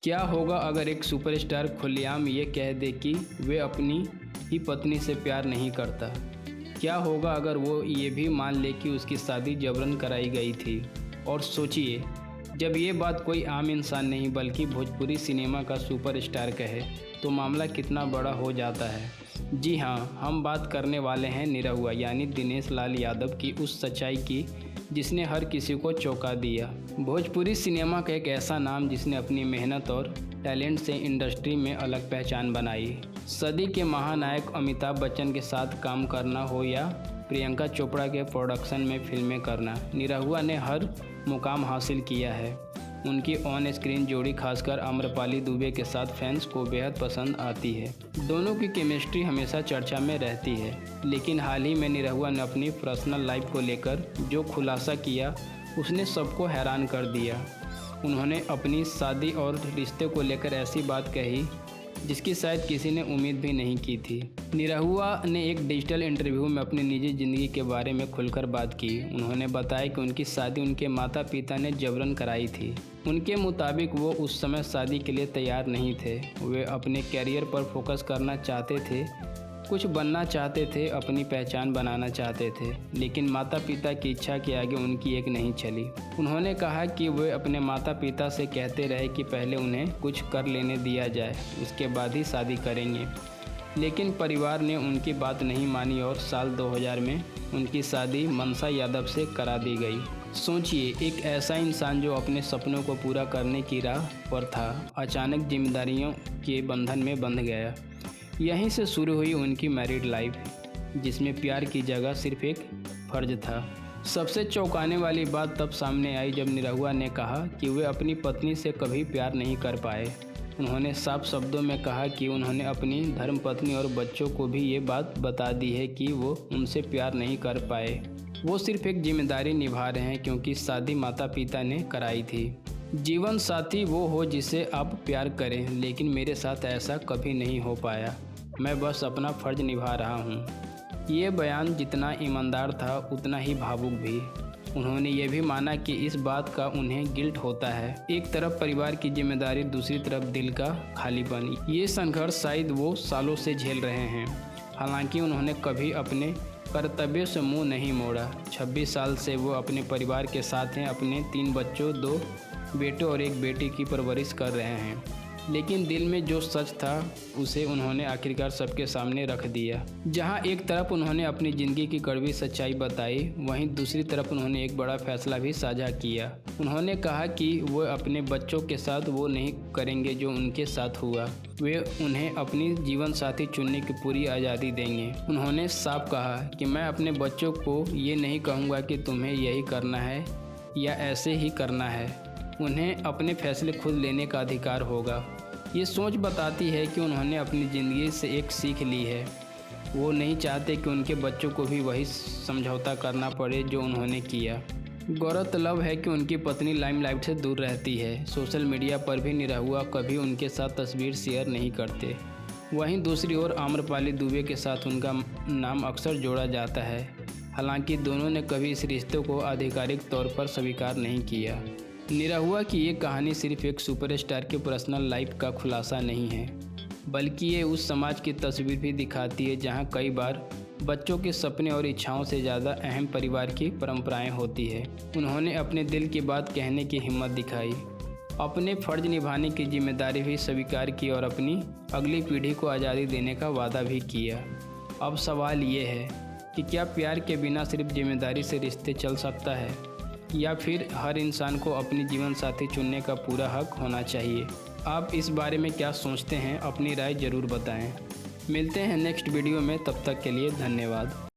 क्या होगा अगर एक सुपरस्टार खुलेआम ये कह दे कि वे अपनी ही पत्नी से प्यार नहीं करता? क्या होगा अगर वो ये भी मान ले कि उसकी शादी जबरन कराई गई थी? और सोचिए, जब ये बात कोई आम इंसान नहीं बल्कि भोजपुरी सिनेमा का सुपरस्टार कहे तो मामला कितना बड़ा हो जाता है। जी हाँ, हम बात करने वाले हैं निरहुआ यानी दिनेश लाल यादव की उस सच्चाई की जिसने हर किसी को चौंका दिया। भोजपुरी सिनेमा का एक ऐसा नाम जिसने अपनी मेहनत और टैलेंट से इंडस्ट्री में अलग पहचान बनाई। सदी के महानायक अमिताभ बच्चन के साथ काम करना हो या प्रियंका चोपड़ा के प्रोडक्शन में फिल्में करना, निरहुआ ने हर मुकाम हासिल किया है। उनकी ऑन स्क्रीन जोड़ी खासकर आम्रपाली दुबे के साथ फैंस को बेहद पसंद आती है। दोनों की केमिस्ट्री हमेशा चर्चा में रहती है। लेकिन हाल ही में निरहुआ ने अपनी पर्सनल लाइफ को लेकर जो खुलासा किया उसने सबको हैरान कर दिया। उन्होंने अपनी शादी और रिश्ते को लेकर ऐसी बात कही जिसकी शायद किसी ने उम्मीद भी नहीं की थी। निरहुआ ने एक डिजिटल इंटरव्यू में अपनी निजी ज़िंदगी के बारे में खुलकर बात की। उन्होंने बताया कि उनकी शादी उनके माता पिता ने जबरन कराई थी। उनके मुताबिक वो उस समय शादी के लिए तैयार नहीं थे। वे अपने कैरियर पर फोकस करना चाहते थे, कुछ बनना चाहते थे, अपनी पहचान बनाना चाहते थे, लेकिन माता पिता की इच्छा के आगे उनकी एक नहीं चली। उन्होंने कहा कि वे अपने माता पिता से कहते रहे कि पहले उन्हें कुछ कर लेने दिया जाए, उसके बाद ही शादी करेंगे। लेकिन परिवार ने उनकी बात नहीं मानी और साल 2000 में उनकी शादी मनसा यादव से करा दी गई। सोचिए, एक ऐसा इंसान जो अपने सपनों को पूरा करने की राह पर था, अचानक जिम्मेदारियों के बंधन में बंध गया। यहीं से शुरू हुई उनकी मैरिड लाइफ, जिसमें प्यार की जगह सिर्फ एक फर्ज था। सबसे चौंकाने वाली बात तब सामने आई जब निरहुआ ने कहा कि वे अपनी पत्नी से कभी प्यार नहीं कर पाए। उन्होंने साफ शब्दों में कहा कि उन्होंने अपनी धर्मपत्नी और बच्चों को भी ये बात बता दी है कि वो उनसे प्यार नहीं कर पाए। वो सिर्फ एक जिम्मेदारी निभा रहे हैं क्योंकि शादी माता पिता ने कराई थी। जीवन साथी वो हो जिसे आप प्यार करें, लेकिन मेरे साथ ऐसा कभी नहीं हो पाया। मैं बस अपना फ़र्ज निभा रहा हूँ। ये बयान जितना ईमानदार था उतना ही भावुक भी। उन्होंने ये भी माना कि इस बात का उन्हें गिल्ट होता है। एक तरफ परिवार की जिम्मेदारी, दूसरी तरफ दिल का खालीपन। ये संघर्ष शायद वो सालों से झेल रहे हैं। हालांकि उन्होंने कभी अपने कर्तव्य से मुँह नहीं मोड़ा। 26 साल से वो अपने परिवार के साथ हैं। अपने 3 बच्चों, 2 बेटों और एक बेटी की परवरिश कर रहे हैं। लेकिन दिल में जो सच था उसे उन्होंने आखिरकार सबके सामने रख दिया। जहां एक तरफ उन्होंने अपनी ज़िंदगी की कड़वी सच्चाई बताई, वहीं दूसरी तरफ उन्होंने एक बड़ा फैसला भी साझा किया। उन्होंने कहा कि वो अपने बच्चों के साथ वो नहीं करेंगे जो उनके साथ हुआ। वे उन्हें अपनी जीवन साथी चुनने की पूरी आज़ादी देंगे। उन्होंने साफ कहा कि मैं अपने बच्चों को ये नहीं कहूँगा कि तुम्हें यही करना है या ऐसे ही करना है। उन्हें अपने फैसले खुद लेने का अधिकार होगा। ये सोच बताती है कि उन्होंने अपनी ज़िंदगी से एक सीख ली है। वो नहीं चाहते कि उनके बच्चों को भी वही समझौता करना पड़े जो उन्होंने किया। गौरतलब है कि उनकी पत्नी लाइमलाइट से दूर रहती है। सोशल मीडिया पर भी निरहुआ कभी उनके साथ तस्वीर शेयर नहीं करते। वहीं दूसरी ओर आम्रपाली दुबे के साथ उनका नाम अक्सर जोड़ा जाता है। हालांकि दोनों ने कभी इस रिश्ते को आधिकारिक तौर पर स्वीकार नहीं किया। निरहुआ की ये कहानी सिर्फ एक सुपरस्टार के पर्सनल लाइफ का खुलासा नहीं है, बल्कि ये उस समाज की तस्वीर भी दिखाती है जहां कई बार बच्चों के सपने और इच्छाओं से ज़्यादा अहम परिवार की परंपराएं होती है। उन्होंने अपने दिल की बात कहने की हिम्मत दिखाई, अपने फ़र्ज निभाने की जिम्मेदारी भी स्वीकार की और अपनी अगली पीढ़ी को आज़ादी देने का वादा भी किया। अब सवाल ये है कि क्या प्यार के बिना सिर्फ जिम्मेदारी से रिश्ते चल सकता है, या फिर हर इंसान को अपनी जीवन साथी चुनने का पूरा हक होना चाहिए? आप इस बारे में क्या सोचते हैं? अपनी राय ज़रूर बताएं। मिलते हैं नेक्स्ट वीडियो में, तब तक के लिए धन्यवाद।